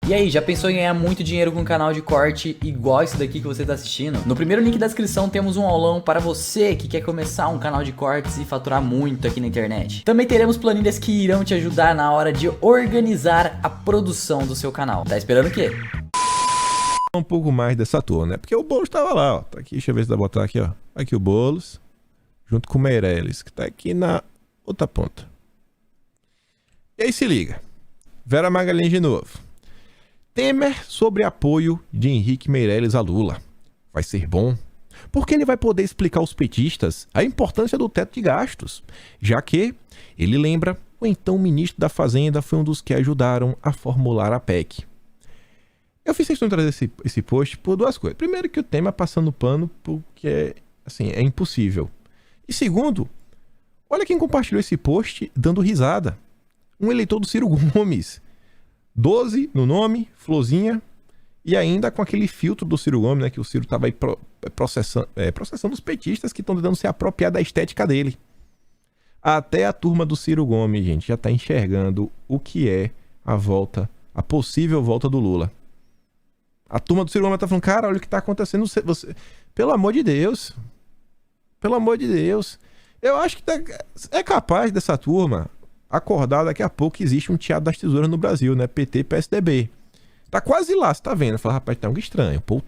E aí, já pensou em ganhar muito dinheiro com um canal de corte igual esse daqui que você está assistindo? No primeiro link da descrição temos um aulão para você que quer começar um canal de cortes e faturar muito aqui na internet. Também teremos planilhas que irão te ajudar na hora de organizar a produção do seu canal. Tá esperando o quê? Um pouco mais dessa tour, né? Porque o Boulos tava lá, ó. Tá aqui, deixa eu ver se dá pra botar aqui, ó. Aqui o Boulos, junto com o Meirelles, que tá aqui na outra ponta. E aí se liga. Vera Magalhães de novo. Temer sobre apoio de Henrique Meirelles a Lula. Vai ser bom, porque ele vai poder explicar aos petistas a importância do teto de gastos, já que, ele lembra, o então ministro da Fazenda foi um dos que ajudaram a formular a PEC. Eu fiz questão de trazer esse post por duas coisas. Primeiro, que o Temer passando pano porque é impossível. E segundo, olha quem compartilhou esse post dando risada. Um eleitor do Ciro Gomes. 12 no nome, florzinha, e ainda com aquele filtro do Ciro Gomes, né? Que o Ciro tava aí processando os petistas que estão tentando se apropriar da estética dele. Até a turma do Ciro Gomes, gente, já tá enxergando o que é a possível volta do Lula. A turma do Ciro Gomes tá falando, cara, olha o que tá acontecendo. Pelo amor de Deus. Pelo amor de Deus. Eu acho que é capaz dessa turma acordar daqui a pouco que existe um teatro das tesouras no Brasil, né? PT e PSDB. Tá quase lá, você tá vendo? Fala, rapaz, tá algo estranho. Pô, o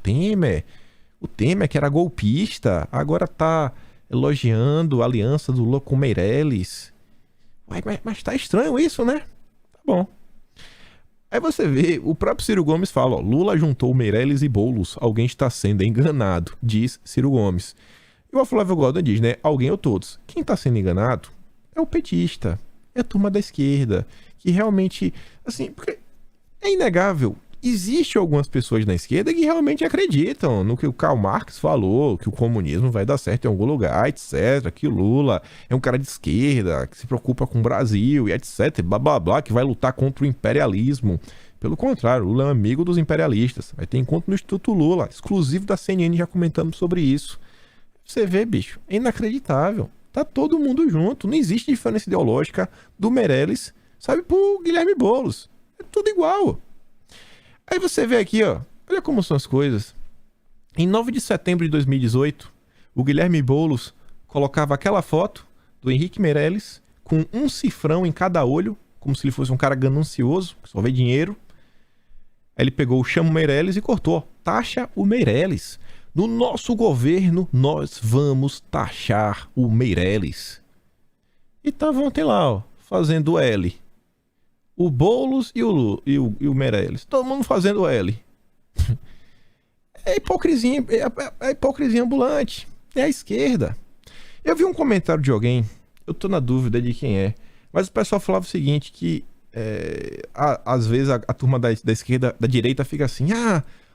Temer que era golpista, agora tá elogiando a aliança do Lula com o Meirelles. Mas tá estranho isso, né? Tá bom. Aí você vê, o próprio Ciro Gomes fala, ó, Lula juntou Meirelles e Boulos, alguém está sendo enganado, diz Ciro Gomes. E o Flávio Gordon diz, né, alguém ou todos. Quem está sendo enganado é o petista, é a turma da esquerda, que realmente, porque é inegável, existe algumas pessoas na esquerda que realmente acreditam no que o Karl Marx falou, que o comunismo vai dar certo em algum lugar, etc, que o Lula é um cara de esquerda, que se preocupa com o Brasil, e etc, blá blá blá, que vai lutar contra o imperialismo. Pelo contrário, o Lula é um amigo dos imperialistas. Vai ter encontro no Instituto Lula, exclusivo da CNN, já comentamos sobre isso. Você vê, bicho, é inacreditável. Tá todo mundo junto, não existe diferença ideológica do Meirelles, sabe, pro Guilherme Boulos. É tudo igual. Aí você vê aqui, ó, olha como são as coisas. Em 9 de setembro de 2018, o Guilherme Boulos colocava aquela foto do Henrique Meirelles com um cifrão em cada olho, como se ele fosse um cara ganancioso, que só vê dinheiro. Aí ele pegou o chamo Meirelles e cortou, ó, taxa o Meirelles. No nosso governo, nós vamos taxar o Meirelles. E estavam até lá, ó, fazendo L. O Boulos e o Meirelles. Todo mundo fazendo L. É hipocrisia, é hipocrisia ambulante. É a esquerda. Eu vi um comentário de alguém, eu tô na dúvida de quem é, mas o pessoal falava o seguinte, que às vezes a turma da esquerda, da direita fica assim,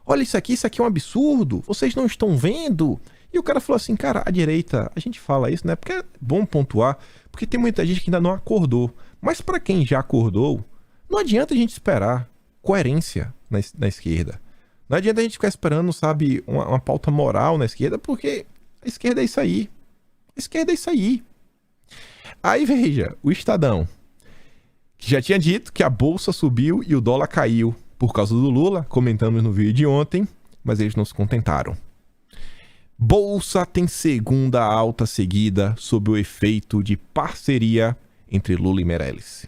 olha isso aqui é um absurdo, vocês não estão vendo? E o cara falou assim, cara, a direita, a gente fala isso, né? Porque é bom pontuar, porque tem muita gente que ainda não acordou. Mas para quem já acordou, não adianta a gente esperar coerência na esquerda. Não adianta a gente ficar esperando, sabe, uma pauta moral na esquerda, porque a esquerda é isso aí. A esquerda é isso aí. Aí veja, o Estadão, que já tinha dito que a bolsa subiu e o dólar caiu por causa do Lula, comentamos no vídeo de ontem, mas eles não se contentaram. Bolsa tem segunda alta seguida sob o efeito de parceria entre Lula e Meirelles.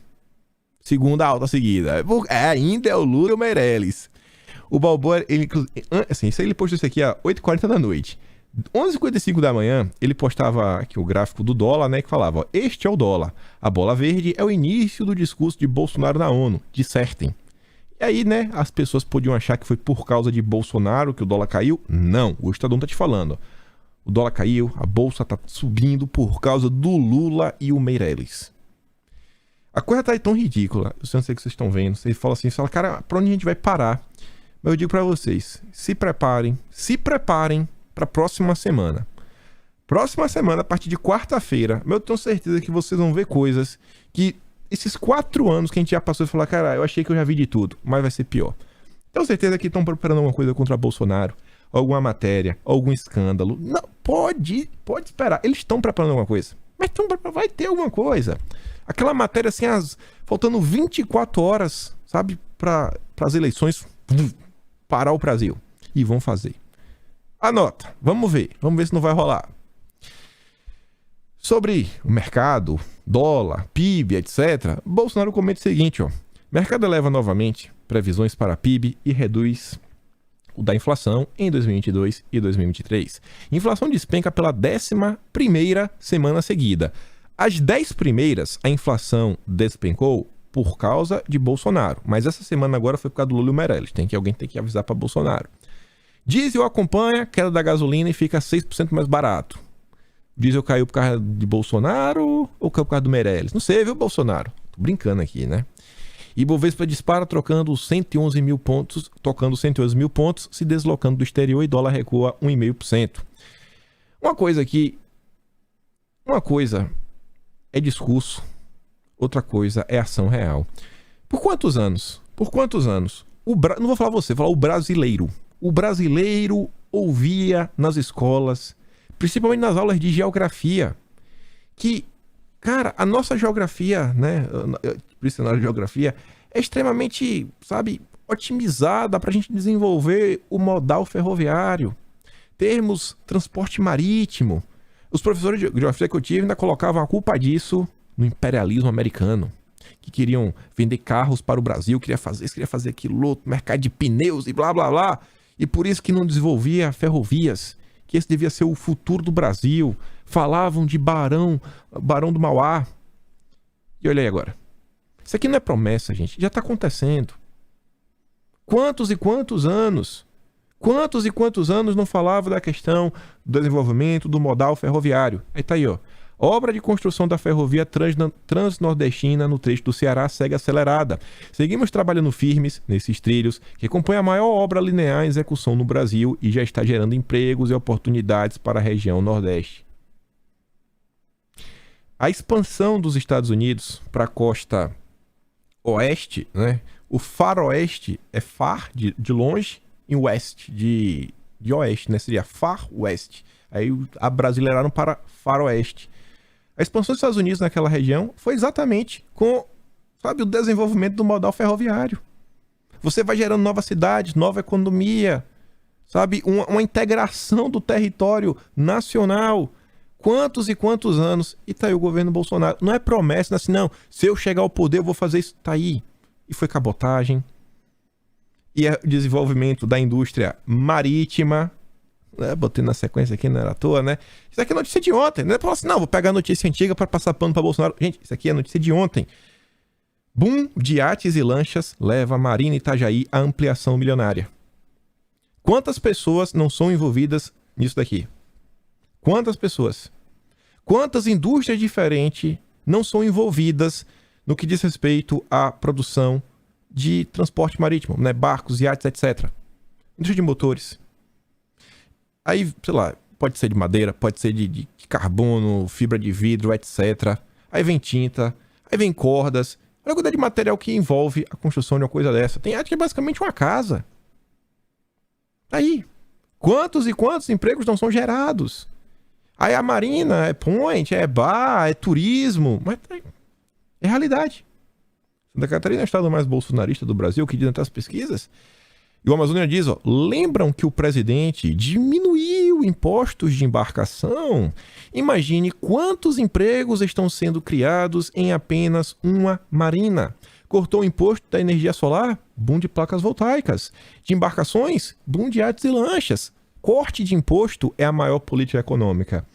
Segunda alta seguida. Ainda é o Lula e o Meirelles. O Balboa, ele postou isso aqui às 8h40 da noite. 11h55 da manhã, ele postava aqui o gráfico do dólar, né, que falava, ó, este é o dólar. A bola verde é o início do discurso de Bolsonaro na ONU. Dissertem. E aí, né, as pessoas podiam achar que foi por causa de Bolsonaro que o dólar caiu. Não, o Estadão tá te falando. O dólar caiu, a bolsa tá subindo por causa do Lula e o Meirelles. A coisa tá aí tão ridícula. Eu não sei o que vocês estão vendo. Vocês falam assim, cara, pra onde a gente vai parar? Mas eu digo pra vocês, se preparem pra próxima semana. Próxima semana, a partir de quarta-feira, eu tenho certeza que vocês vão ver coisas que esses 4 anos que a gente já passou e falar, cara, eu achei que eu já vi de tudo, mas vai ser pior. Tenho certeza que estão preparando alguma coisa contra Bolsonaro, alguma matéria, algum escândalo. Não, pode esperar. Eles estão preparando alguma coisa. Mas vai ter alguma coisa. Aquela matéria assim, faltando 24 horas, sabe, para as eleições parar o Brasil. E vão fazer. Anota, vamos ver se não vai rolar. Sobre o mercado, dólar, PIB, etc., Bolsonaro comenta o seguinte, ó. Mercado eleva novamente previsões para PIB e reduz o da inflação em 2022 e 2023. Inflação despenca pela 11ª semana seguida. As 10 primeiras, a inflação despencou por causa de Bolsonaro. Mas essa semana agora foi por causa do Lula e Meirelles. Alguém tem que avisar para Bolsonaro. Diesel acompanha queda da gasolina e fica 6% mais barato. Diesel caiu por causa de Bolsonaro ou caiu por causa do Meirelles? Não sei, viu, Bolsonaro? Tô brincando aqui, né? Ibovespa dispara tocando 111 mil pontos, se deslocando do exterior, e dólar recua 1,5%. Uma coisa é discurso, outra coisa é ação real. Por quantos anos? Não vou falar você, vou falar o brasileiro. O brasileiro ouvia nas escolas, principalmente nas aulas de geografia, que, cara, a nossa geografia, né, a geografia, é extremamente, sabe, otimizada para a gente desenvolver o modal ferroviário. Termos transporte marítimo. Os professores de geografia que eu tive ainda colocavam a culpa disso no imperialismo americano, que queriam vender carros para o Brasil, queria fazer aquilo outro, mercado de pneus e blá blá blá, e por isso que não desenvolvia ferrovias, que esse devia ser o futuro do Brasil. Falavam de Barão do Mauá. E olha aí agora. Isso aqui não é promessa, gente. Já está acontecendo. Quantos e quantos anos não falava da questão do desenvolvimento do modal ferroviário? Aí tá aí, ó. Obra de construção da ferrovia transnordestina no trecho do Ceará segue acelerada. Seguimos trabalhando firmes nesses trilhos, que compõem a maior obra linear em execução no Brasil e já está gerando empregos e oportunidades para a região Nordeste. A expansão dos Estados Unidos para a costa oeste, né? O faroeste é far de longe e oeste de oeste, né? Seria far west. Aí abrasileiraram para faroeste. A expansão dos Estados Unidos naquela região foi exatamente com, sabe, o desenvolvimento do modal ferroviário. Você vai gerando novas cidades, nova economia, sabe, uma integração do território nacional. Quantos e quantos anos? E tá aí o governo Bolsonaro. Não é promessa, não é assim, não. Se eu chegar ao poder, eu vou fazer isso. Tá aí. E foi cabotagem. E o desenvolvimento da indústria marítima. Botei na sequência aqui, não era à toa, né? Isso aqui é notícia de ontem. Não é falar assim, não, vou pegar a notícia antiga para passar pano para Bolsonaro. Gente, isso aqui é notícia de ontem. Boom de iates e lanchas leva a Marina Itajaí à ampliação milionária. Quantas pessoas não são envolvidas nisso daqui? Quantas pessoas? Quantas indústrias diferentes não são envolvidas no que diz respeito à produção de transporte marítimo, né? Barcos, iates, etc. Indústria de motores. Aí, sei lá, pode ser de madeira, pode ser de carbono, fibra de vidro, etc. Aí vem tinta, aí vem cordas. Olha a quantidade de material que envolve a construção de uma coisa dessa. Tem arte que é basicamente uma casa. Aí, quantos e quantos empregos não são gerados? Aí a marina é point, é bar, é turismo. Mas é realidade. Santa Catarina é o estado mais bolsonarista do Brasil, que dizem até as pesquisas. E o Amazônia diz, ó, lembram que o presidente diminuiu impostos de embarcação? Imagine quantos empregos estão sendo criados em apenas uma marina. Cortou o imposto da energia solar? Boom de placas voltaicas. De embarcações? Boom de iates e lanchas. Corte de imposto é a maior política econômica.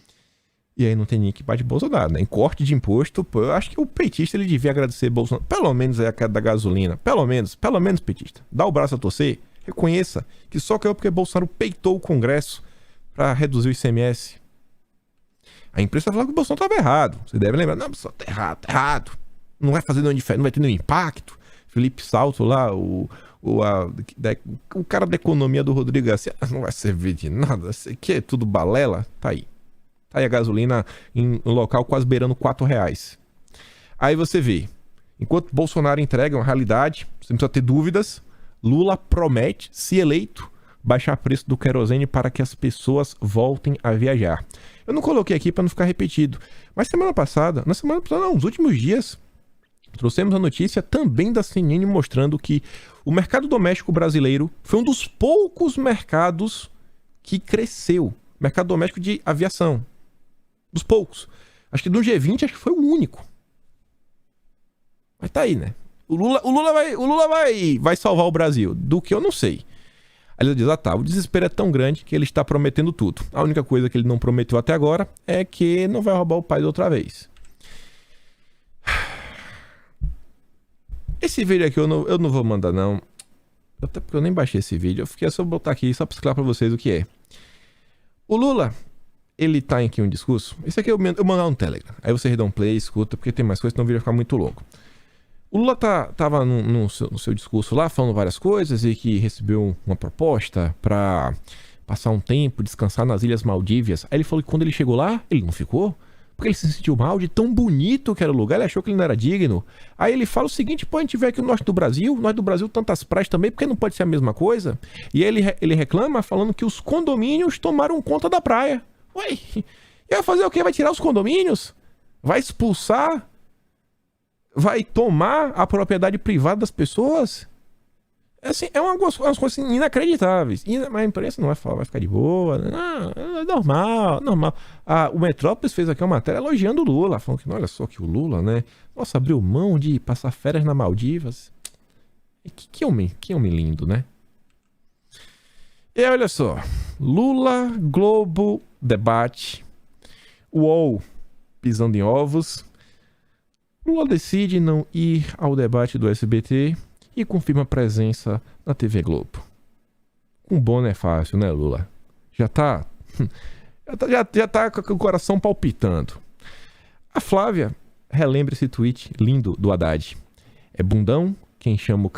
E aí não tem ninguém que bate Bolsonaro, né? Em corte de imposto, pô, eu acho que o petista ele devia agradecer Bolsonaro. Pelo menos é a queda da gasolina. Pelo menos, petista. Dá o braço a torcer. Reconheça que só caiu porque Bolsonaro peitou o Congresso para reduzir o ICMS. A imprensa falou que o Bolsonaro estava errado. Você deve lembrar. Não, Bolsonaro tá errado. Não vai fazer nenhum diferença, não vai ter nenhum impacto. Felipe Salto lá, o cara da economia do Rodrigo Garcia, não vai servir de nada. Isso aqui é tudo balela. Tá aí. Tá aí a gasolina em um local quase beirando R$4. Aí você vê. Enquanto Bolsonaro entrega uma realidade, você não precisa ter dúvidas. Lula promete, se eleito, baixar o preço do querosene para que as pessoas voltem a viajar. Eu não coloquei aqui para não ficar repetido, mas nos últimos dias, Trouxemos a notícia também da CNN mostrando que o mercado doméstico brasileiro foi um dos poucos mercados que cresceu. Mercado doméstico de aviação. Dos poucos. Acho que do G20 acho que foi o único. Mas tá aí, né? O Lula vai salvar o Brasil. Do que eu não sei. Aí ele diz, o desespero é tão grande que ele está prometendo tudo. A única coisa que ele não prometeu até agora é que não vai roubar o país outra vez. Esse vídeo aqui eu não vou mandar, não. Até porque eu nem baixei esse vídeo. Eu fiquei só botar aqui, só pra explicar pra vocês o que é. O Lula, ele tá aqui em um discurso. Esse aqui eu mandar no Telegram. Aí vocês dão play, escuta, porque tem mais coisas, senão o vídeo vai ficar muito longo. O Lula tava no seu discurso lá, falando várias coisas e que recebeu uma proposta pra passar um tempo, descansar nas Ilhas Maldívias. Aí ele falou que quando ele chegou lá, ele não ficou. Porque ele se sentiu mal de tão bonito que era o lugar, ele achou que ele não era digno. Aí ele fala o seguinte, pô, a gente vê aqui o norte do Brasil tantas praias também, porque não pode ser a mesma coisa? E aí ele reclama falando que os condomínios tomaram conta da praia. Ué, e vai fazer o quê? Vai tirar os condomínios? Vai expulsar? Vai tomar a propriedade privada das pessoas? Assim, é umas coisas inacreditáveis. Mas a imprensa não vai falar, vai ficar de boa. Não, é normal, normal. O Metrópolis fez aqui uma matéria elogiando o Lula, falando que, olha só que o Lula, né? Nossa, abriu mão de passar férias na Maldivas. Que homem lindo, né? E aí, olha só. Lula, Globo, debate. UOL, pisando em ovos. Lula decide não ir ao debate do SBT e confirma presença na TV Globo. Com bono é fácil, né, Lula? Já tá com o coração palpitando. A Flávia relembra esse tweet lindo do Haddad. É bundão que chama o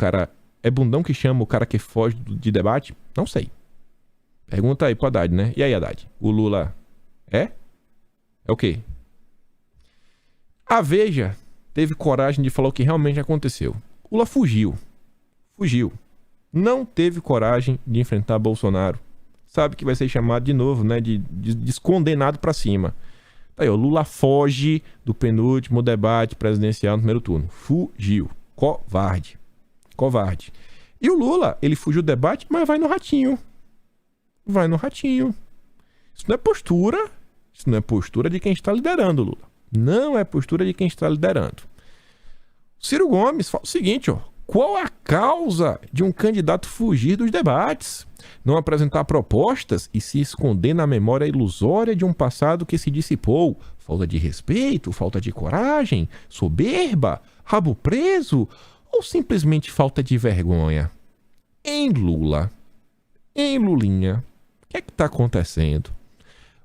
cara que foge de debate? Não sei. Pergunta aí pro Haddad, né? E aí, Haddad? O Lula é? É o quê? A Veja teve coragem de falar o que realmente aconteceu. O Lula fugiu. Não teve coragem de enfrentar Bolsonaro. Sabe que vai ser chamado de novo, né? De descondenado pra cima. Tá aí, ó. Lula foge do penúltimo debate presidencial no primeiro turno. Fugiu. Covarde. E o Lula, ele fugiu do debate, mas vai no ratinho. Isso não é postura de quem está liderando, Lula. Não é postura de quem está liderando. Ciro Gomes fala o seguinte, ó. Qual a causa de um candidato fugir dos debates? Não apresentar propostas e se esconder na memória ilusória de um passado que se dissipou? Falta de respeito, falta de coragem, soberba, rabo preso ou simplesmente falta de vergonha? Em Lula, em Lulinha, o que é que está acontecendo?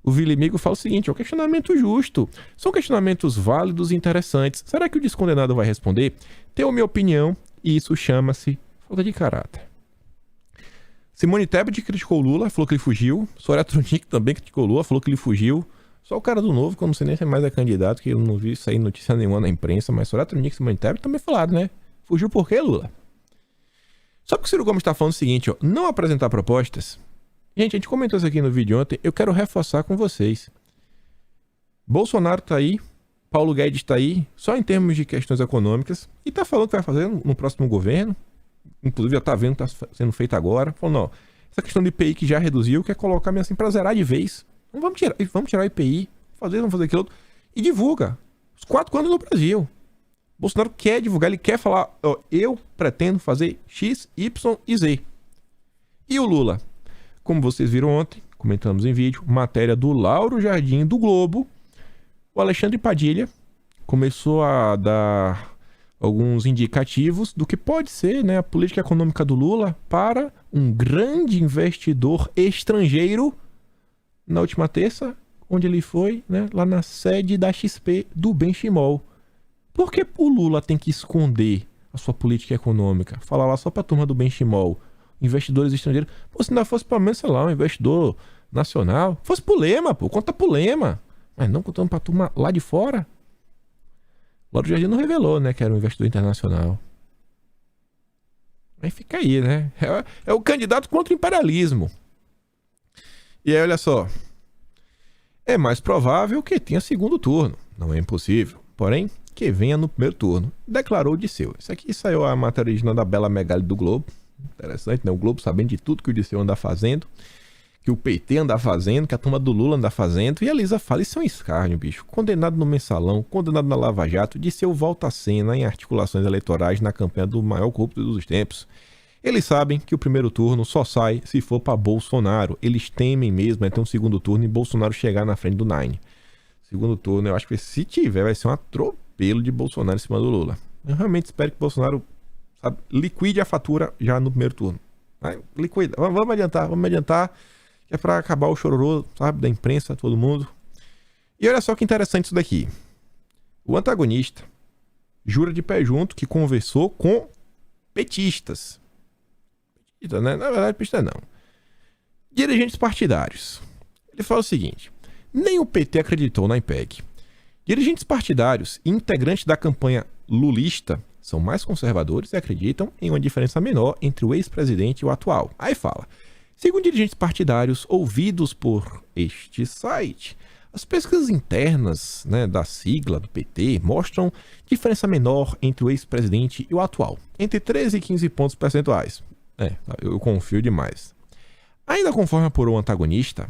O Vilimigo fala o seguinte, é um questionamento justo. São questionamentos válidos e interessantes. Será que o descondenado vai responder? Tenho minha opinião e isso chama-se falta de caráter. Simone Tebet criticou o Lula, falou que ele fugiu. Soraya Tronic também criticou o Lula, falou que ele fugiu. Só o cara do Novo, que eu não sei nem se mais é candidato, que eu não vi sair notícia nenhuma na imprensa, mas Soraya Tronic e Simone Tebet também falaram, né? Fugiu por quê, Lula? Só que o Ciro Gomes está falando o seguinte, ó, não apresentar propostas. Gente, a gente comentou isso aqui no vídeo ontem, eu quero reforçar com vocês. Bolsonaro tá aí, Paulo Guedes tá aí, só em termos de questões econômicas, e tá falando que vai fazer no próximo governo, inclusive já tá vendo que tá sendo feito agora, falando, ó, essa questão do IPI que já reduziu, quer colocar mesmo assim pra zerar de vez. Então, vamos tirar o IPI, vamos fazer aquilo outro, e divulga. Os 4 anos no Brasil. Bolsonaro quer divulgar, ele quer falar, ó, eu pretendo fazer X, Y e Z. E o Lula? Como vocês viram ontem, comentamos em vídeo, matéria do Lauro Jardim do Globo, o Alexandre Padilha começou a dar alguns indicativos do que pode ser, né, a política econômica do Lula para um grande investidor estrangeiro na última terça, onde ele foi, né, lá na sede da XP do Benchimol. Por que o Lula tem que esconder a sua política econômica? Falar lá só para a turma do Benchimol. Investidores estrangeiros. Pô, se não fosse pelo menos, sei lá, um investidor nacional. Fosse pro Lema, pô. Conta pro Lema. Mas não contando pra turma lá de fora. Lauro Jardim não revelou, né, que era um investidor internacional. Aí fica aí, né? É o candidato contra o imperialismo. E aí, olha só. É mais provável que tenha segundo turno. Não é impossível. Porém, que venha no primeiro turno, declarou o Disseu. Isso aqui saiu a matéria original da Bela Megali do Globo. Interessante, né? O Globo sabendo de tudo que o Disseu anda fazendo, que o PT anda fazendo, que a turma do Lula anda fazendo. E a Lisa fala, isso é um escárnio, bicho. Condenado no Mensalão, condenado na Lava Jato, Disseu volta à cena em articulações eleitorais na campanha do maior corrupto dos tempos. Eles sabem que o primeiro turno só sai se for para Bolsonaro. Eles temem mesmo ter um segundo turno e Bolsonaro chegar na frente do Nine. Segundo turno, eu acho que se tiver, vai ser um atropelo de Bolsonaro em cima do Lula. Eu realmente espero que Bolsonaro, sabe, liquide a fatura já no primeiro turno. Liquida. Vamos adiantar, que é para acabar o chororô, sabe, da imprensa, todo mundo. E olha só que interessante isso daqui. O antagonista jura de pé junto que conversou com petistas. Né? Na verdade, petista não. Dirigentes partidários. Ele fala o seguinte: nem o PT acreditou na IPEC. Dirigentes partidários e integrantes da campanha lulista são mais conservadores e acreditam em uma diferença menor entre o ex-presidente e o atual. Aí fala: segundo dirigentes partidários ouvidos por este site, as pesquisas internas, né, da sigla do PT mostram diferença menor entre o ex-presidente e o atual, entre 13 e 15 pontos percentuais. Eu confio demais. Ainda conforme apurou o antagonista,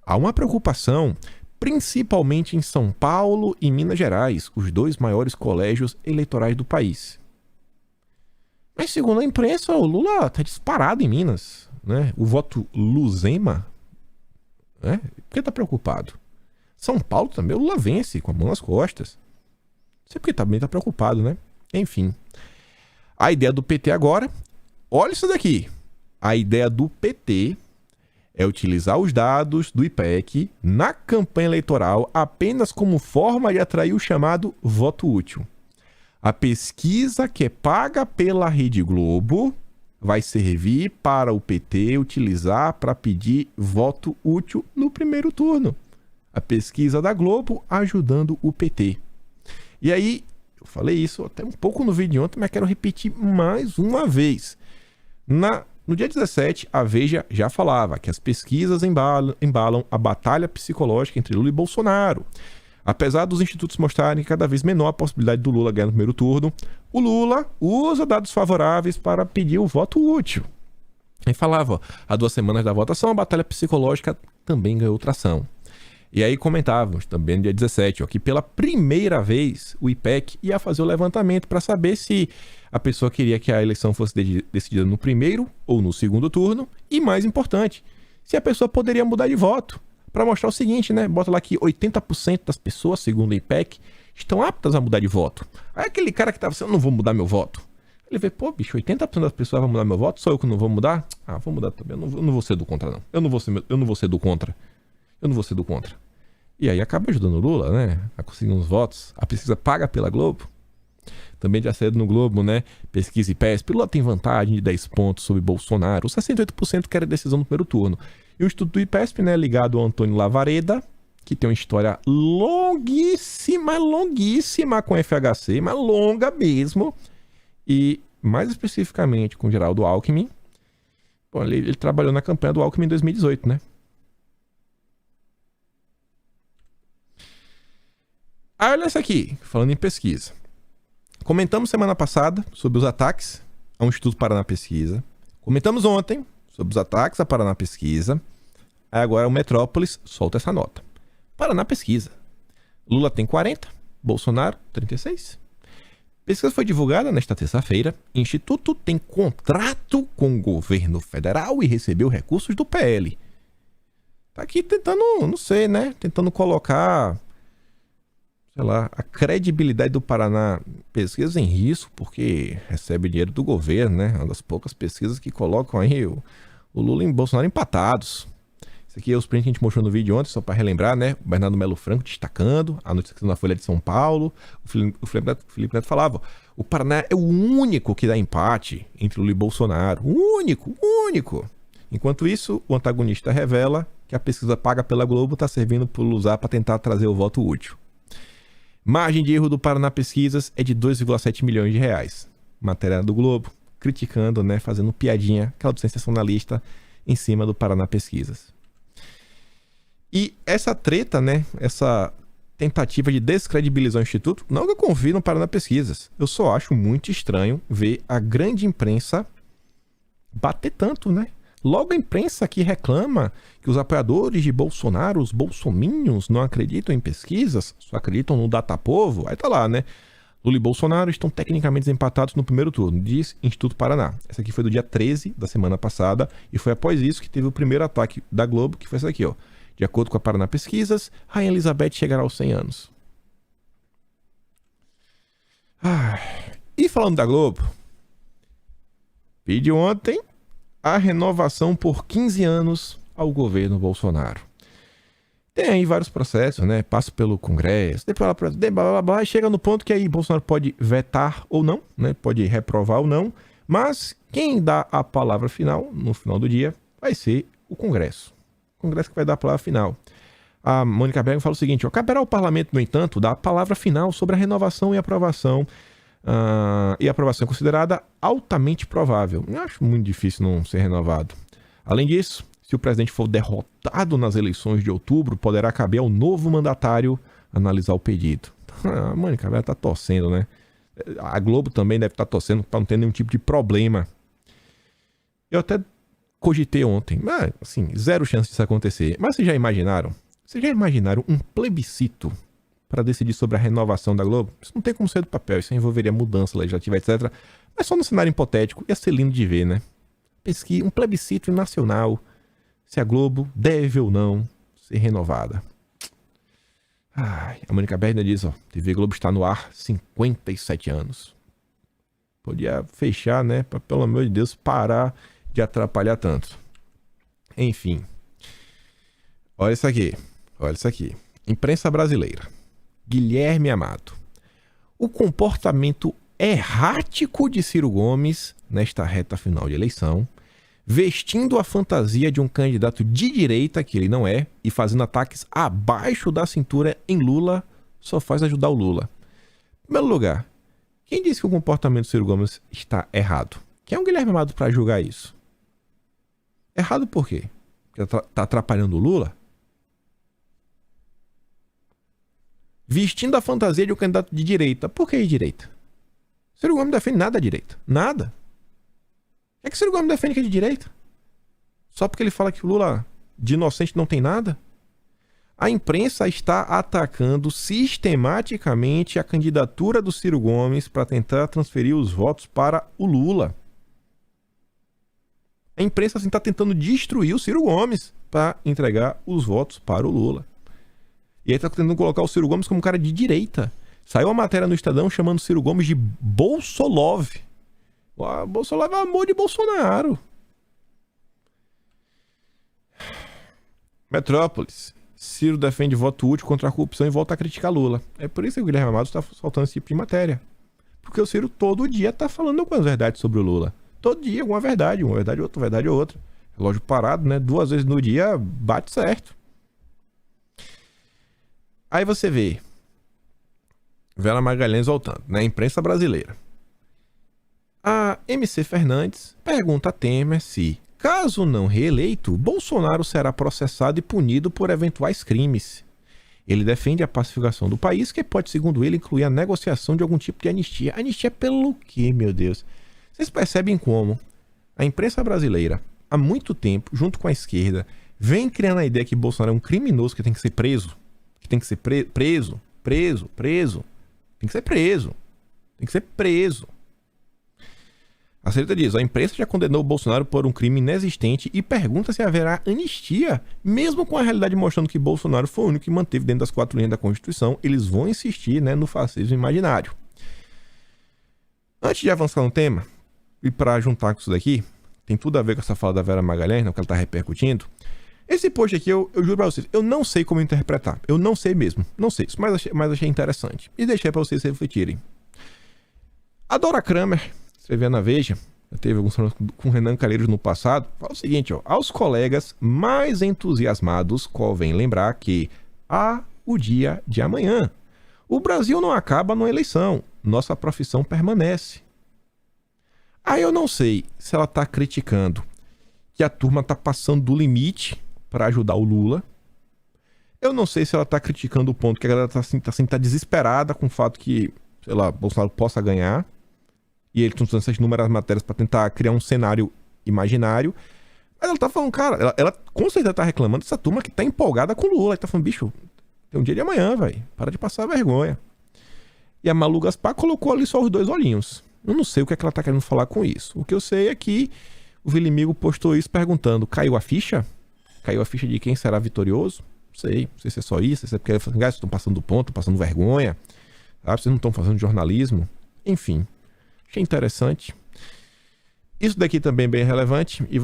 há uma preocupação, principalmente em São Paulo e Minas Gerais, os dois maiores colégios eleitorais do país. Mas segundo a imprensa, o Lula está disparado em Minas, né? O voto Luzema, né? Por que está preocupado? São Paulo também, o Lula vence com a mão nas costas. Não sei porque também está preocupado, né? Enfim. A ideia do PT agora, olha isso daqui. A ideia do PT é utilizar os dados do IPEC na campanha eleitoral apenas como forma de atrair o chamado voto útil. A pesquisa que é paga pela Rede Globo vai servir para o PT utilizar para pedir voto útil no primeiro turno. A pesquisa da Globo ajudando o PT. E aí, eu falei isso até um pouco no vídeo de ontem, mas quero repetir mais uma vez. No dia 17, a Veja já falava que as pesquisas embalam a batalha psicológica entre Lula e Bolsonaro. Apesar dos institutos mostrarem cada vez menor a possibilidade do Lula ganhar no primeiro turno, o Lula usa dados favoráveis para pedir o voto útil. Aí falava, ó, há 2 semanas da votação, a batalha psicológica também ganhou tração. E aí comentávamos também no dia 17, ó, que pela primeira vez o IPEC ia fazer o levantamento para saber se a pessoa queria que a eleição fosse decidida no primeiro ou no segundo turno. E mais importante, se a pessoa poderia mudar de voto. Para mostrar o seguinte, né? Bota lá que 80% das pessoas, segundo o IPEC, estão aptas a mudar de voto. Aí aquele cara que tava assim, eu não vou mudar meu voto. Ele vê, pô, bicho, 80% das pessoas vão mudar meu voto, só eu que não vou mudar? Ah, vou mudar também. Eu não vou ser do contra, não. Eu não vou ser do contra. E aí acaba ajudando o Lula, né? A conseguir uns votos. A pesquisa paga pela Globo. Também já cedo no Globo, né? Pesquisa IPESP. Lula tem vantagem de 10 pontos sobre Bolsonaro. Os 68% querem decisão no primeiro turno. E o Instituto do IPESP, né? Ligado ao Antônio Lavareda, que tem uma história longuíssima com FHC, mas longa mesmo. E mais especificamente com Geraldo Alckmin. Bom, ele trabalhou na campanha do Alckmin em 2018, né? Aí olha essa aqui, falando em pesquisa. Comentamos semana passada sobre os ataques ao Instituto Paraná Pesquisa. Comentamos ontem sobre os ataques à Paraná Pesquisa. Aí agora o Metrópolis solta essa nota. Paraná Pesquisa. Lula tem 40, Bolsonaro 36. Pesquisa foi divulgada nesta terça-feira. Instituto tem contrato com o governo federal e recebeu recursos do PL. Tá aqui tentando, não sei, né? Tentando colocar, sei lá, a credibilidade do Paraná Pesquisa em risco, porque recebe dinheiro do governo, né? Uma das poucas pesquisas que colocam aí o Lula e o Bolsonaro empatados. Isso aqui é os prints que a gente mostrou no vídeo ontem, só para relembrar, né? O Bernardo Melo Franco destacando, a notícia na Folha de São Paulo. O Felipe Neto falava, o Paraná é o único que dá empate entre Lula e Bolsonaro. O único. Enquanto isso, o antagonista revela que a pesquisa paga pela Globo está servindo para usar para tentar trazer o voto útil. Margem de erro do Paraná Pesquisas é de 2,7 milhões de reais. Matéria do Globo, criticando, né, fazendo piadinha, aquela do sensacionalista em cima do Paraná Pesquisas. E essa treta, né, essa tentativa de descredibilizar o Instituto. Não que eu confie no Paraná Pesquisas. Eu só acho muito estranho ver a grande imprensa bater tanto, né? Logo a imprensa que reclama que os apoiadores de Bolsonaro, os bolsominions, não acreditam em pesquisas, só acreditam no Datapovo. Aí tá lá, né? Lula e Bolsonaro estão tecnicamente desempatados no primeiro turno, diz Instituto Paraná. Essa aqui foi do dia 13 da semana passada e foi após isso que teve o primeiro ataque da Globo, que foi essa aqui, ó. De acordo com a Paraná Pesquisas, Rainha Elizabeth chegará aos 100 anos. E falando da Globo, pediu ontem a renovação por 15 anos ao governo Bolsonaro. Tem aí vários processos, né? Passa pelo Congresso, depois blá, blá, blá, e chega no ponto que aí Bolsonaro pode vetar ou não, né? Pode reprovar ou não, mas quem dá a palavra final, no final do dia, vai ser o Congresso. O Congresso que vai dar a palavra final. A Mônica Berger fala o seguinte, ó, caberá ao Parlamento, no entanto, dar a palavra final sobre a renovação e aprovação, e a aprovação é considerada altamente provável. Eu acho muito difícil não ser renovado. Além disso, se o presidente for derrotado nas eleições de outubro, poderá caber ao novo mandatário analisar o pedido. A Mônica Berger tá torcendo, né? A Globo também deve estar torcendo para não ter nenhum tipo de problema. Eu até cogitei ontem, mas assim, zero chance disso acontecer. Mas vocês já imaginaram? Vocês já imaginaram um plebiscito para decidir sobre a renovação da Globo? Isso não tem como ser do papel, isso envolveria mudança legislativa, etc. Mas só no cenário hipotético, ia ser lindo de ver, né? Pesquisa, um plebiscito nacional, se a Globo deve ou não ser renovada. A Mônica Berger diz, ó, TV Globo está no ar 57 anos. Podia fechar, né? Para, pelo amor de Deus, parar de atrapalhar tanto. Enfim. Olha isso aqui. Olha isso aqui. Imprensa brasileira. Guilherme Amado. O comportamento errático de Ciro Gomes nesta reta final de eleição, vestindo a fantasia de um candidato de direita, que ele não é, e fazendo ataques abaixo da cintura em Lula, só faz ajudar o Lula. Em primeiro lugar, quem disse que o comportamento do Ciro Gomes está errado? Quem é o Guilherme Amado para julgar isso? Errado por quê? Porque está atrapalhando o Lula? Vestindo a fantasia de um candidato de direita. Por que de direita? Ciro Gomes não defende nada à direita. Nada. É que Ciro Gomes defende que é de direita? Só porque ele fala que o Lula de inocente não tem nada? A imprensa está atacando sistematicamente a candidatura do Ciro Gomes para tentar transferir os votos para o Lula. A imprensa está tentando destruir o Ciro Gomes para entregar os votos para o Lula. E aí está tentando colocar o Ciro Gomes como um cara de direita. Saiu uma matéria no Estadão chamando o Ciro Gomes de Bolsolov. Bolsonaro é o amor de Bolsonaro. Metrópolis. Ciro defende voto útil contra a corrupção e volta a criticar Lula. É por isso que o Guilherme Amado está soltando esse tipo de matéria. Porque o Ciro todo dia está falando algumas verdades sobre o Lula. Todo dia, uma verdade, outra. Relógio parado, né? 2 vezes no dia, bate certo. Aí você vê Vera Magalhães voltando, né? Imprensa brasileira. A MC Fernandes pergunta a Temer se, caso não reeleito, Bolsonaro será processado e punido por eventuais crimes. Ele defende a pacificação do país, que pode, segundo ele, incluir a negociação de algum tipo de anistia. Anistia pelo quê, meu Deus? Vocês percebem como a imprensa brasileira, há muito tempo, junto com a esquerda, vem criando a ideia que Bolsonaro é um criminoso que tem que ser preso. Que tem que ser preso. Tem que ser preso. Tem que ser preso. A Celita diz, a imprensa já condenou o Bolsonaro por um crime inexistente e pergunta se haverá anistia, mesmo com a realidade mostrando que Bolsonaro foi o único que manteve dentro das 4 linhas da Constituição. Eles vão insistir, né, no fascismo imaginário. Antes de avançar no tema, e para juntar com isso daqui, tem tudo a ver com essa fala da Vera Magalhães, né, que ela está repercutindo. Esse post aqui, eu juro pra vocês, eu não sei como interpretar. Eu não sei mesmo. Não sei, mas achei interessante. E deixei pra vocês refletirem. A Dora Kramer, escrevendo na Veja, já teve alguns problemas com o Renan Calheiros no passado, fala o seguinte, ó. Aos colegas mais entusiasmados, convém lembrar que há o dia de amanhã. O Brasil não acaba numa eleição. Nossa profissão permanece. Aí eu não sei se ela tá criticando que a turma tá passando do limite para ajudar o Lula. Eu não sei se ela tá criticando o ponto que a galera tá desesperada com o fato que, sei lá, Bolsonaro possa ganhar. E ele tá usando essas inúmeras matérias pra tentar criar um cenário imaginário. Mas ela tá falando, cara, ela com certeza tá reclamando dessa turma que tá empolgada com o Lula. Ela tá falando, bicho, tem um dia de amanhã, velho. Para de passar vergonha. E a Malu Gaspar colocou ali só os dois olhinhos. Eu não sei o que é que ela tá querendo falar com isso. O que eu sei é que o Vilimigo postou isso perguntando, caiu a ficha? Caiu a ficha de quem será vitorioso? Não sei se é só isso, se é porque vocês estão passando do ponto, passando vergonha, sabe? Vocês não estão fazendo jornalismo. Enfim, achei interessante. Isso daqui também é bem relevante e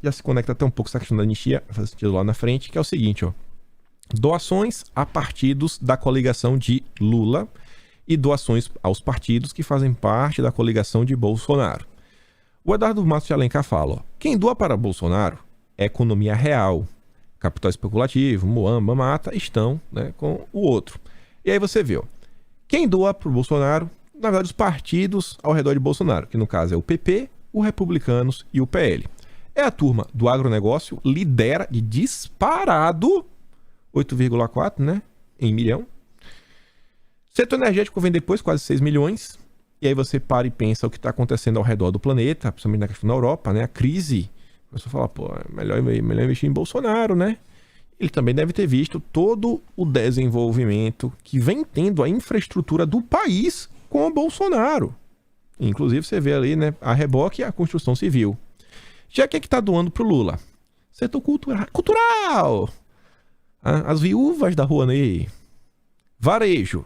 já se conecta até um pouco com essa questão da anistia, vai fazer sentido lá na frente, que é o seguinte, ó. Doações a partidos da coligação de Lula e doações aos partidos que fazem parte da coligação de Bolsonaro. O Eduardo Matos de Alencar fala, ó, quem doa para Bolsonaro é economia real. Capital especulativo, Moamba, Mata estão, né, com o outro. E aí você vê, ó, quem doa para o Bolsonaro, na verdade os partidos ao redor de Bolsonaro, que no caso é o PP, o Republicanos e o PL. É a turma do agronegócio, lidera de disparado 8,4, né, em milhão. Setor energético vem depois, quase 6 milhões. E aí você para e pensa o que está acontecendo ao redor do planeta, principalmente na questão da Europa, né, a crise. A pessoa fala, pô, é melhor investir em Bolsonaro, né? Ele também deve ter visto todo o desenvolvimento que vem tendo a infraestrutura do país com o Bolsonaro. Inclusive, você vê ali, né, a reboque e a construção civil. Já que é que está doando pro Lula? Setor cultural! As viúvas da Rouanet. Varejo.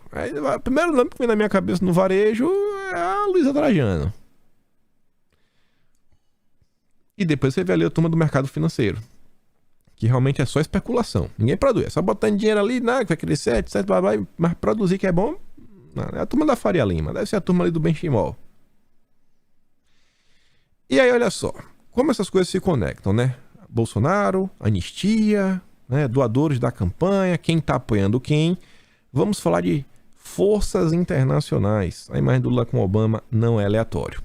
O primeiro nome que vem na minha cabeça no varejo é a Luísa Trajano. E depois você vê ali a turma do mercado financeiro, que realmente é só especulação. Ninguém produz. É só botando dinheiro ali, que vai crescer, etc. Mas produzir que é bom, não. É a turma da Faria Lima. Deve ser a turma ali do Benchimol. E aí, olha só. Como essas coisas se conectam, né? Bolsonaro, anistia, né? Doadores da campanha, quem tá apoiando quem. Vamos falar de forças internacionais. A imagem do Lula com Obama não é aleatório.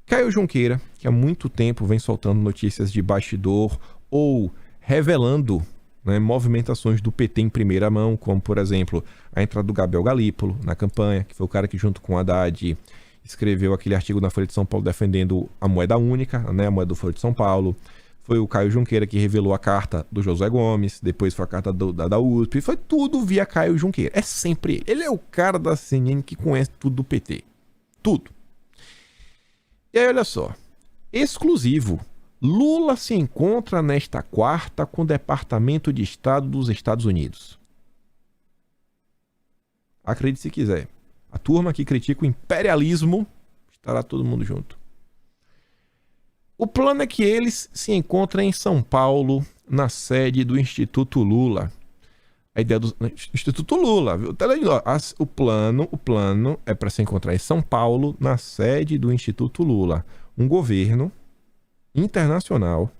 Caio Junqueira, que há muito tempo vem soltando notícias de bastidor ou revelando, né, movimentações do PT em primeira mão, como, por exemplo, a entrada do Gabriel Galípolo na campanha, que foi o cara que, junto com o Haddad, escreveu aquele artigo na Folha de São Paulo defendendo a moeda única, né, a moeda do Folha de São Paulo. Foi o Caio Junqueira que revelou a carta do José Gomes, depois foi a carta da USP, foi tudo via Caio Junqueira. É sempre ele. Ele é o cara da CNN que conhece tudo do PT. Tudo. E aí, olha só. Exclusivo. Lula se encontra nesta quarta com o Departamento de Estado dos Estados Unidos. Acredite se quiser. A turma que critica o imperialismo, estará todo mundo junto. O plano é que eles se encontrem em São Paulo, na sede do Instituto Lula. A ideia do Instituto Lula, viu? O plano é para se encontrar em São Paulo, na sede do Instituto Lula. Um governo internacional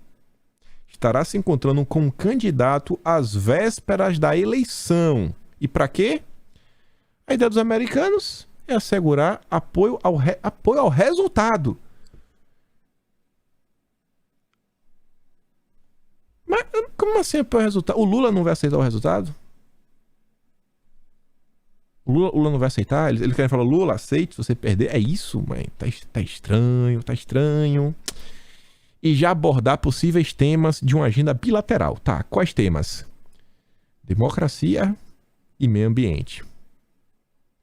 estará se encontrando com um candidato às vésperas da eleição. E para quê? A ideia dos americanos é assegurar apoio ao resultado. Mas como assim apoio ao resultado? O Lula não vai aceitar o resultado? O Lula não vai aceitar? Ele quer falar, Lula, aceite se você perder. É isso, mãe. Tá estranho. E já abordar possíveis temas de uma agenda bilateral. Tá, quais temas? Democracia e meio ambiente.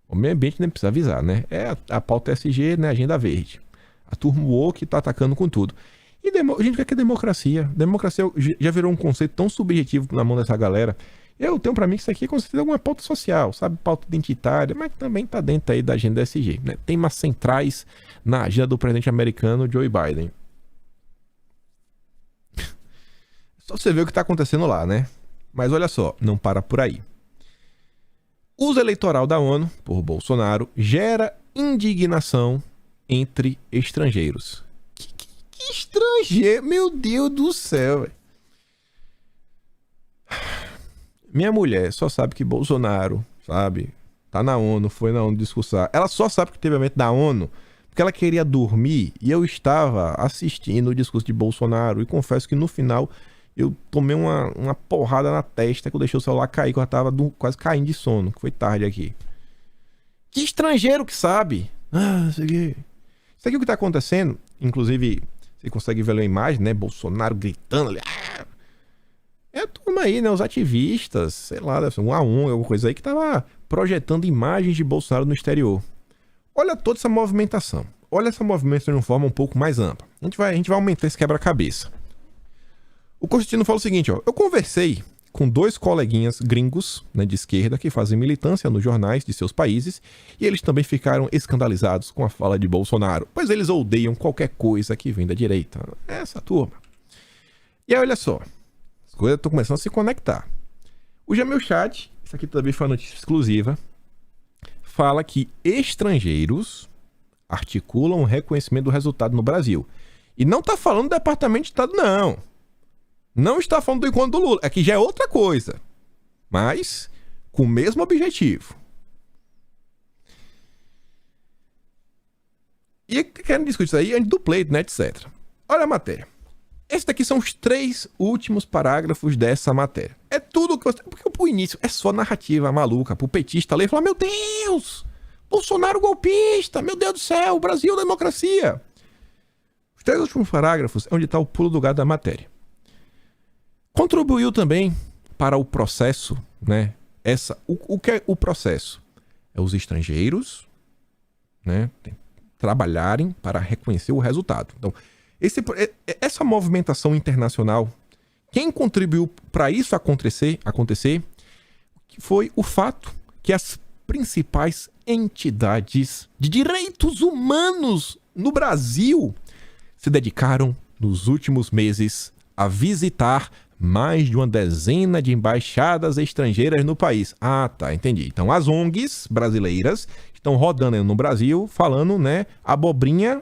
O meio ambiente nem precisa avisar, né? É a pauta SG, né? Agenda verde. A turma woke tá atacando com tudo. E a gente quer que é democracia. Democracia já virou um conceito tão subjetivo na mão dessa galera. Eu tenho pra mim que isso aqui é considerado alguma pauta social, sabe? Pauta identitária, mas também tá dentro aí da agenda SG, né? Temas centrais na agenda do presidente americano Joe Biden. Só você ver o que tá acontecendo lá, né? Mas olha só, não para por aí. Uso eleitoral da ONU, por Bolsonaro, gera indignação entre estrangeiros. Que estrangeiro? Meu Deus do céu, velho. Minha mulher só sabe que Bolsonaro, sabe, tá na ONU, foi na ONU discursar. Ela só sabe que teve evento da ONU porque ela queria dormir e eu estava assistindo o discurso de Bolsonaro e confesso que no final eu tomei uma porrada na testa que eu deixei o celular cair, que eu tava quase caindo de sono, que foi tarde aqui. Que estrangeiro que sabe? Isso aqui. Isso aqui o que tá acontecendo, inclusive, você consegue ver a imagem, né? Bolsonaro gritando ali. É a turma aí, né? Os ativistas, sei lá, deve ser um a um, alguma coisa aí, que tava projetando imagens de Bolsonaro no exterior. Olha toda essa movimentação. Olha essa movimentação de uma forma um pouco mais ampla. A gente vai aumentar esse quebra-cabeça. O Constantino fala o seguinte, ó. Eu conversei com 2 coleguinhas gringos, né, de esquerda, que fazem militância nos jornais de seus países, e eles também ficaram escandalizados com a fala de Bolsonaro, pois eles odeiam qualquer coisa que vem da direita. Essa turma. E aí, olha só. As coisas estão começando a se conectar. O Jamil Chad, isso aqui também foi uma notícia exclusiva, fala que estrangeiros articulam o reconhecimento do resultado no Brasil. E não está falando do Departamento de Estado, não. Não está falando do encontro do Lula. Aqui já é outra coisa. Mas com o mesmo objetivo. E querem discutir isso aí antes do pleito, né, etc. Olha a matéria. Esses daqui são os 3 últimos parágrafos dessa matéria. É tudo que você... Porque pro início é só narrativa maluca. Pro petista ler e falar, meu Deus, Bolsonaro golpista, meu Deus do céu, o Brasil democracia. Os 3 últimos parágrafos é onde está o pulo do gato da matéria. Contribuiu também para o processo, né? O que é o processo? É os estrangeiros, né, trabalharem para reconhecer o resultado. Então, essa movimentação internacional, quem contribuiu para isso acontecer foi o fato que as principais entidades de direitos humanos no Brasil se dedicaram nos últimos meses a visitar mais de uma dezena de embaixadas estrangeiras no país. Ah, tá, entendi. Então as ONGs brasileiras estão rodando no Brasil, falando, né, abobrinha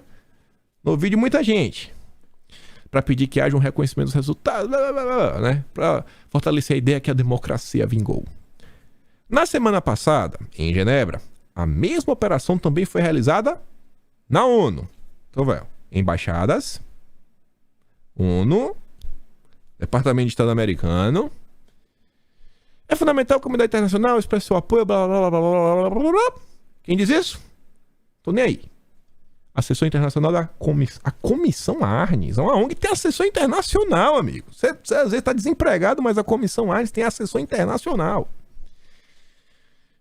no ouvido de muita gente, para pedir que haja um reconhecimento dos resultados, né, para fortalecer a ideia que a democracia vingou. Na semana passada, em Genebra, a mesma operação também foi realizada na ONU. Então, velho, embaixadas, ONU, Departamento de Estado americano. É fundamental que a comunidade internacional expresse seu apoio, blá blá blá blá blá blá blá. Quem diz isso? Tô nem aí. A Assessora Internacional da Comissão Arnes. Uma ONG tem assessor internacional, amigo. Você às vezes tá desempregado, mas a Comissão Arnes tem assessor internacional.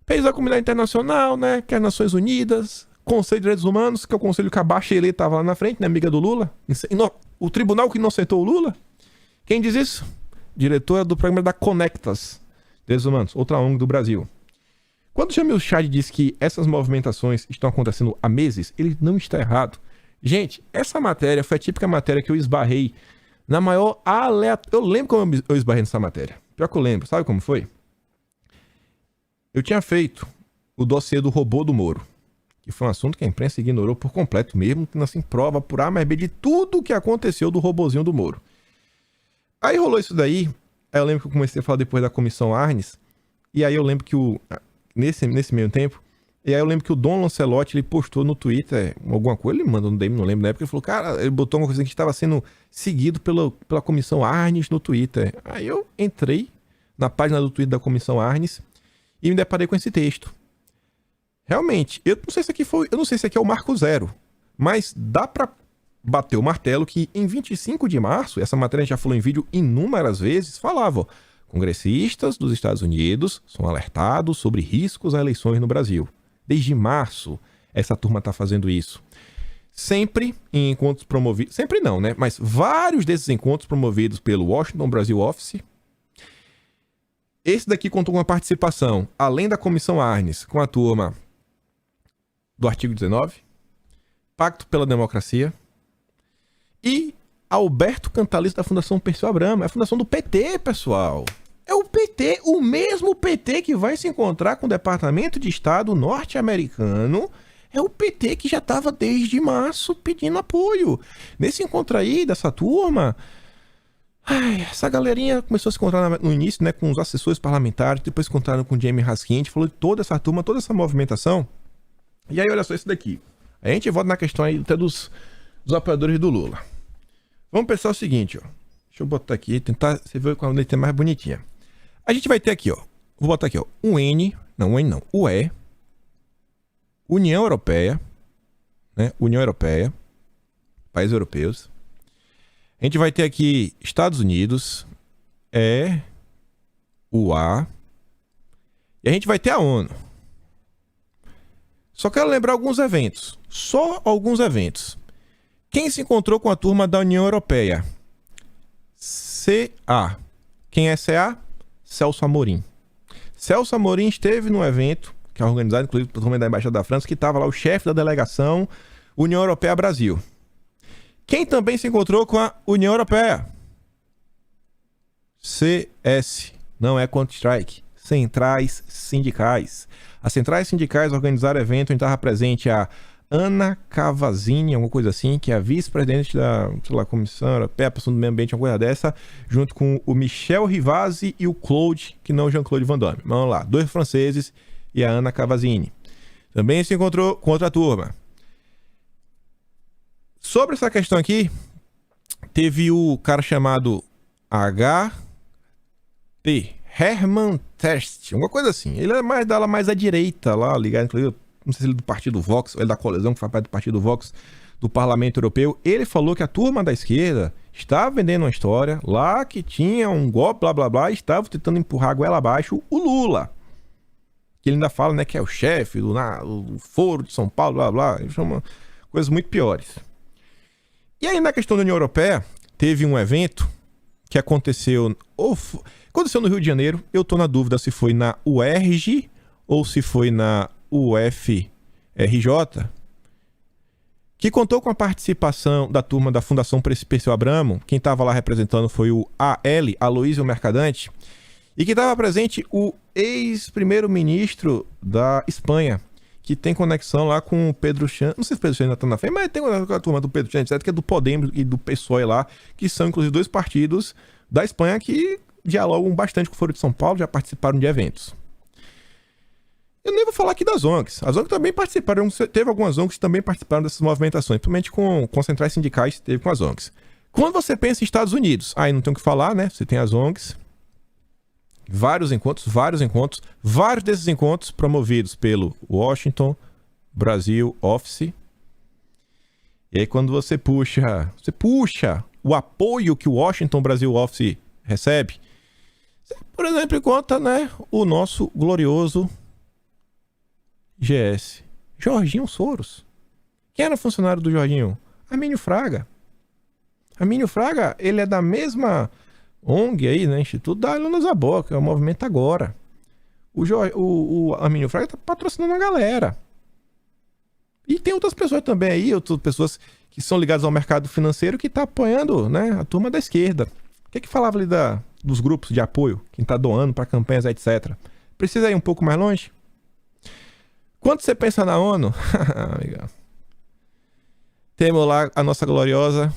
Países da comunidade internacional, né? Que é as Nações Unidas, Conselho de Direitos Humanos, que é o conselho que a Bachelet tava lá na frente, né? Amiga do Lula. O tribunal que inocentou o Lula. Quem diz isso? Diretora do programa da Conectas Direitos Humanos, outra ONG do Brasil. Quando o Jamil Chad diz que essas movimentações estão acontecendo há meses, ele não está errado. Gente, essa matéria foi a típica matéria que eu esbarrei na maior aleatória. Eu lembro como eu esbarrei nessa matéria. Pior que eu lembro. Sabe como foi? Eu tinha feito o dossiê do robô do Moro, que foi um assunto que a imprensa ignorou por completo, mesmo tendo assim prova por A mais B de tudo o que aconteceu do robozinho do Moro. Aí rolou isso daí, aí eu lembro que eu comecei a falar depois da Comissão Arnes, e aí eu lembro que nesse meio tempo, e aí eu lembro que o Dom Lancelotti, ele postou no Twitter alguma coisa, ele mandou no DM, não lembro na época, ele falou, cara, ele botou uma coisa que estava sendo seguido pela Comissão Arnes no Twitter. Aí eu entrei na página do Twitter da Comissão Arnes e me deparei com esse texto. Realmente, eu não sei se aqui é o marco zero, mas dá pra bater o martelo que em 25 de março, essa matéria a gente já falou em vídeo inúmeras vezes, falava, ó, congressistas dos Estados Unidos são alertados sobre riscos a eleições no Brasil. Desde março, essa turma está fazendo isso. Sempre em encontros promovidos... Sempre não, né? Mas vários desses encontros promovidos pelo Washington Brasil Office. Esse daqui contou com a participação, além da Comissão Arnes, com a turma do artigo 19, Pacto pela Democracia, e Alberto Cantalista da Fundação Perseu Abramo. É a fundação do PT, pessoal. É o PT, o mesmo PT que vai se encontrar com o Departamento de Estado norte-americano. É o PT que já estava desde março pedindo apoio. Nesse encontro aí, dessa turma, essa galerinha começou a se encontrar no início, né, com os assessores parlamentares, depois se encontraram com o Jamie Raskin, a gente falou de toda essa turma, toda essa movimentação. E aí, olha só isso daqui. A gente volta na questão aí até dos apoiadores do Lula. Vamos pensar o seguinte, ó. Deixa eu botar aqui, tentar você ver qual letra mais bonitinha. A gente vai ter aqui, ó. Vou botar aqui, ó. O N não. O E. União Europeia, né? União Europeia. Países europeus. A gente vai ter aqui Estados Unidos. E. O A. E a gente vai ter a ONU. Só quero lembrar alguns eventos. Só alguns eventos. Quem se encontrou com a turma da União Europeia? CA. Quem é CA? Celso Amorim. Celso Amorim esteve num evento, que é organizado, inclusive, pela turma da Embaixada da França, que estava lá o chefe da delegação União Europeia Brasil. Quem também se encontrou com a União Europeia? CS. Não é Counter-Strike. Centrais Sindicais. As Centrais Sindicais organizaram evento onde estava presente a Ana Cavazzini, alguma coisa assim, que é a vice-presidente da, sei lá, Comissão Europeia, passando do meio ambiente, alguma coisa dessa, junto com o Michel Rivasi e o Claude, que não é o Jean-Claude Van Damme. Vamos lá, 2 franceses e a Ana Cavazzini. Também se encontrou com outra turma. Sobre essa questão aqui, teve o cara chamado HT, Hermann Terst, uma coisa assim. Ele é mais à direita lá, ligado, inclusive, não sei se ele é do Partido Vox, ou ele é da coalizão que faz parte do Partido Vox do Parlamento Europeu. Ele falou que a turma da esquerda estava vendendo uma história lá que tinha um golpe, blá blá blá, e estava tentando empurrar a goela abaixo o Lula. Que ele ainda fala, né, que é o chefe do Foro de São Paulo, blá blá. Ele chama coisas muito piores. E aí, na questão da União Europeia, teve um evento que aconteceu no Rio de Janeiro. Eu tô na dúvida se foi na UERJ ou se foi na UFRJ, que contou com a participação da turma da Fundação Perseu Abramo. Quem estava lá representando foi o AL, Aloysio Mercadante, e que estava presente o ex-primeiro-ministro da Espanha, que tem conexão lá com o Pedro Sánchez. Não sei se o Pedro Sánchez ainda está na frente, mas tem conexão com a turma do Pedro Sánchez, que é do Podemos e do PSOE lá, que são inclusive 2 partidos da Espanha que dialogam bastante com o Foro de São Paulo, já participaram de eventos. Eu nem vou falar aqui das ONGs. As ONGs também participaram, teve algumas ONGs que também participaram dessas movimentações, principalmente com centrais sindicais, teve com as ONGs. Quando você pensa em Estados Unidos, aí não tem o que falar, né? Você tem as ONGs, vários encontros, vários desses encontros promovidos pelo Washington Brasil Office. E aí quando você puxa o apoio que o Washington Brasil Office recebe, você, por exemplo, encontra, né, o nosso glorioso GS, Jorginho Soros. Quem era funcionário do Jorginho? Armínio Fraga. Armínio Fraga, ele é da mesma ONG aí, né? Instituto da Ilona Zabó, que é o Movimento Agora. O Armínio Fraga tá patrocinando a galera. E tem outras pessoas também aí, outras pessoas que são ligadas ao mercado financeiro que tá apoiando, né, a turma da esquerda. O que é que falava ali dos grupos de apoio? Quem tá doando para campanhas, etc. Precisa ir um pouco mais longe? Quando você pensa na ONU, amiga, temos lá a nossa gloriosa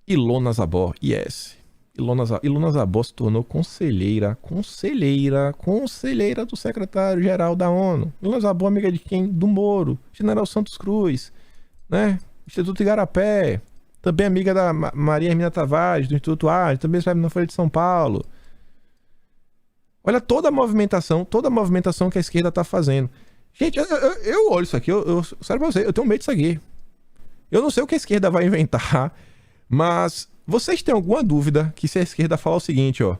Ilona Zabó, yes. Ilona Zabó se tornou conselheira do secretário-geral da ONU. Ilona Zabó, amiga de quem? Do Moro, General Santos Cruz, né? Instituto Igarapé, também amiga da Maria Hermínia Tavares, do Instituto Ar, também escreve na Folha de São Paulo. Olha toda a movimentação que a esquerda tá fazendo. Gente, eu olho isso aqui, sério pra você, eu tenho medo disso aqui. Eu não sei o que a esquerda vai inventar, mas vocês têm alguma dúvida que se a esquerda falar o seguinte, ó,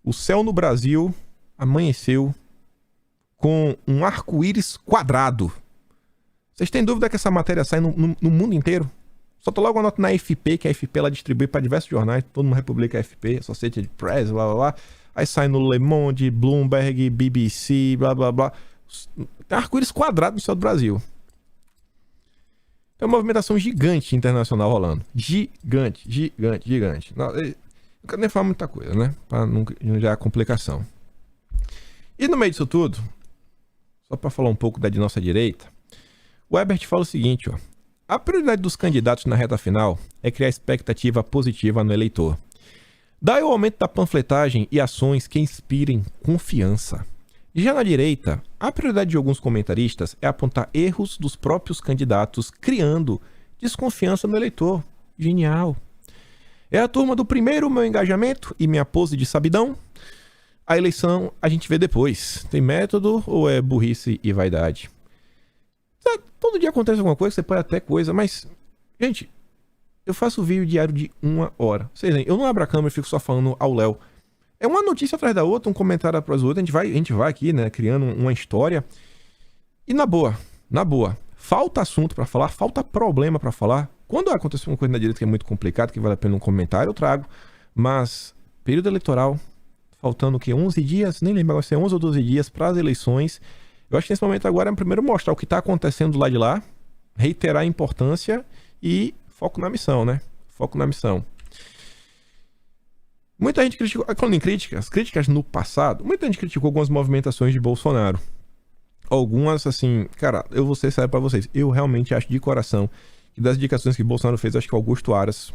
o céu no Brasil amanheceu com um arco-íris quadrado. Vocês têm dúvida que essa matéria sai no mundo inteiro? Só tô logo uma nota na AFP, que a AFP ela distribui para diversos jornais, todo mundo republica a AFP, Associated Press, blá blá blá. Aí sai no Le Monde, Bloomberg, BBC, blá blá blá. Tem arco-íris quadrado no céu do Brasil. É uma movimentação gigante internacional rolando. Gigante. Não quero nem falar muita coisa, né? Pra não gerar complicação. E no meio disso tudo, só para falar um pouco da de nossa direita, o Ebert fala o seguinte, ó. A prioridade dos candidatos na reta final é criar expectativa positiva no eleitor. Daí o aumento da panfletagem e ações que inspirem confiança. Já na direita, a prioridade de alguns comentaristas é apontar erros dos próprios candidatos, criando desconfiança no eleitor. Genial. É a turma do primeiro meu engajamento e minha pose de sabidão. A eleição a gente vê depois. Tem método ou é burrice e vaidade? Todo dia acontece alguma coisa, você põe até coisa, mas... Gente, eu faço vídeo diário de 1 hora. Vocês veem, eu não abro a câmera e fico só falando ao Léo. É uma notícia atrás da outra, um comentário atrás do outro. A gente vai aqui, né, criando uma história. E na boa, falta assunto pra falar, falta problema pra falar. Quando acontece uma coisa na direita que é muito complicado, que vale a pena um comentário, eu trago. Mas, período eleitoral, faltando o quê? 11 dias? Nem lembro agora se é 11 ou 12 dias para as eleições. Eu acho que nesse momento agora é primeiro mostrar o que está acontecendo do lado de lá, reiterar a importância e foco na missão, né? Foco na missão. Muita gente criticou, falando em críticas no passado, muita gente criticou algumas movimentações de Bolsonaro. Algumas, assim, cara, eu vou ser sério pra vocês, eu realmente acho de coração que das indicações que Bolsonaro fez, eu acho que o Augusto Aras,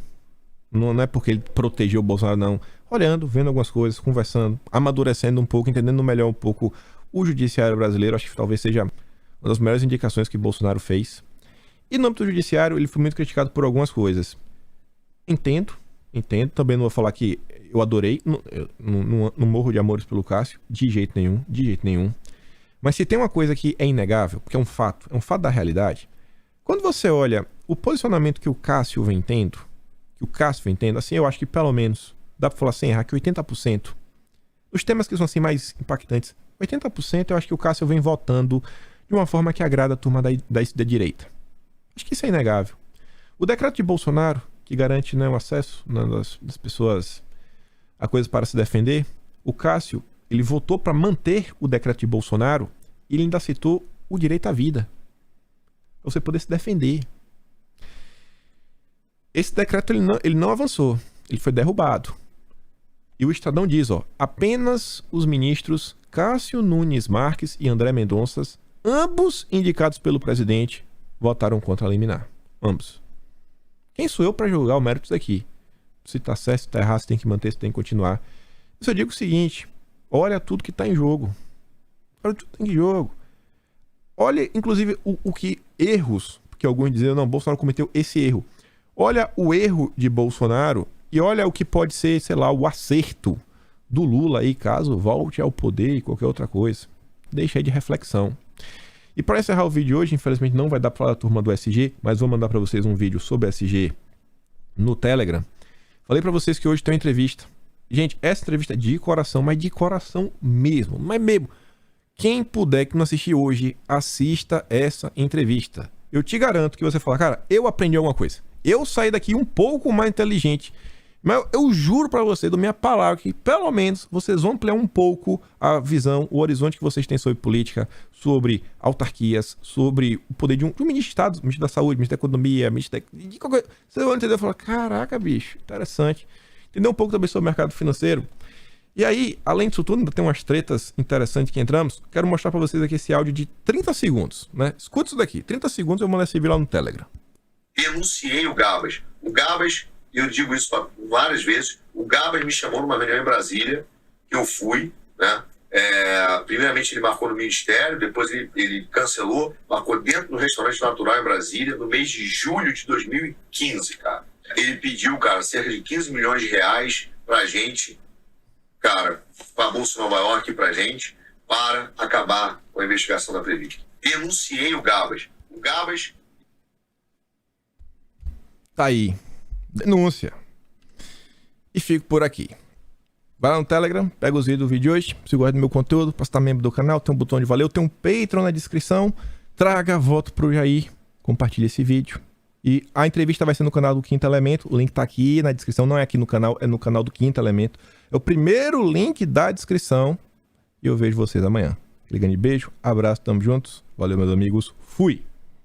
não é porque ele protegeu o Bolsonaro, não. Olhando, vendo algumas coisas, conversando, amadurecendo um pouco, entendendo melhor um pouco o judiciário brasileiro, acho que talvez seja uma das melhores indicações que Bolsonaro fez. E no âmbito judiciário, ele foi muito criticado por algumas coisas. Entendo. Também não vou falar que eu adorei, não morro de amores pelo Cássio, de jeito nenhum. Mas se tem uma coisa que é inegável, porque é um fato da realidade, quando você olha o posicionamento que o Cássio vem tendo, assim, eu acho que pelo menos, dá pra falar sem errar, que 80%, os temas que são assim mais impactantes, 80% eu acho que o Cássio vem votando de uma forma que agrada a turma da direita. Acho que isso é inegável. O decreto de Bolsonaro, que garante, né, o acesso, né, das pessoas a coisas para se defender, o Cássio, ele votou para manter o decreto de Bolsonaro e ele ainda citou o direito à vida. Pra você poder se defender. Esse decreto ele não avançou, ele foi derrubado. E o Estadão diz, apenas os ministros Cássio Nunes Marques e André Mendonça, ambos indicados pelo presidente, votaram contra a liminar. Ambos. Quem sou eu para julgar o mérito disso aqui? Se tá certo, se tá errado, se tem que manter, se tem que continuar. Eu só digo o seguinte, olha tudo que tá em jogo. Olha tudo que tá em jogo. Olha, inclusive, o que erros, porque alguns diziam, não, Bolsonaro cometeu esse erro. Olha o erro de Bolsonaro e olha o que pode ser, sei lá, o acerto do Lula aí, caso volte ao poder e qualquer outra coisa. Deixa aí de reflexão. E para encerrar o vídeo de hoje, infelizmente não vai dar para falar da turma do SG, mas vou mandar para vocês um vídeo sobre SG no Telegram. Falei para vocês que hoje tem uma entrevista. Gente, essa entrevista é de coração, mas de coração mesmo. Mas mesmo, quem puder que não assistir hoje, assista essa entrevista. Eu te garanto que você fala, cara, eu aprendi alguma coisa. Eu saí daqui um pouco mais inteligente. Mas eu juro pra você, do minha palavra, que pelo menos vocês vão ampliar um pouco a visão, o horizonte que vocês têm sobre política, sobre autarquias, sobre o poder de um ministro de Estado, ministro da Saúde, ministro da Economia, ministro de qualquer... Vocês vão entender e falar, caraca, bicho, interessante. Entender um pouco também sobre o mercado financeiro. E aí, além disso tudo, ainda tem umas tretas interessantes que entramos. Quero mostrar pra vocês aqui esse áudio de 30 segundos, né? Escuta isso daqui, 30 segundos eu mandei esse vídeo lá no Telegram. Denunciei o Gabas. O Gabas... E eu digo isso várias vezes. O Gabas me chamou numa reunião em Brasília, que eu fui, né? Primeiramente ele marcou no Ministério, depois ele cancelou, marcou dentro do Restaurante Natural em Brasília, no mês de julho de 2015, cara. Ele pediu, cara, cerca de 15 milhões de reais pra gente, cara, pra Bolsa Nova York pra gente, para acabar com a investigação da Previc. Denunciei o Gabas. O Gabas... Tá aí. Denúncia. E fico por aqui. Vai lá no Telegram, pega os vídeos do vídeo de hoje. Se gosta do meu conteúdo, para estar membro do canal, tem um botão de valeu, tem um Patreon na descrição. Traga voto pro Jair. Compartilhe esse vídeo. E a entrevista vai ser no canal do Quinto Elemento. O link tá aqui na descrição, não é aqui no canal, é no canal do Quinto Elemento. É o primeiro link da descrição. E eu vejo vocês amanhã. Aquele grande beijo, abraço, tamo juntos. Valeu, meus amigos. Fui!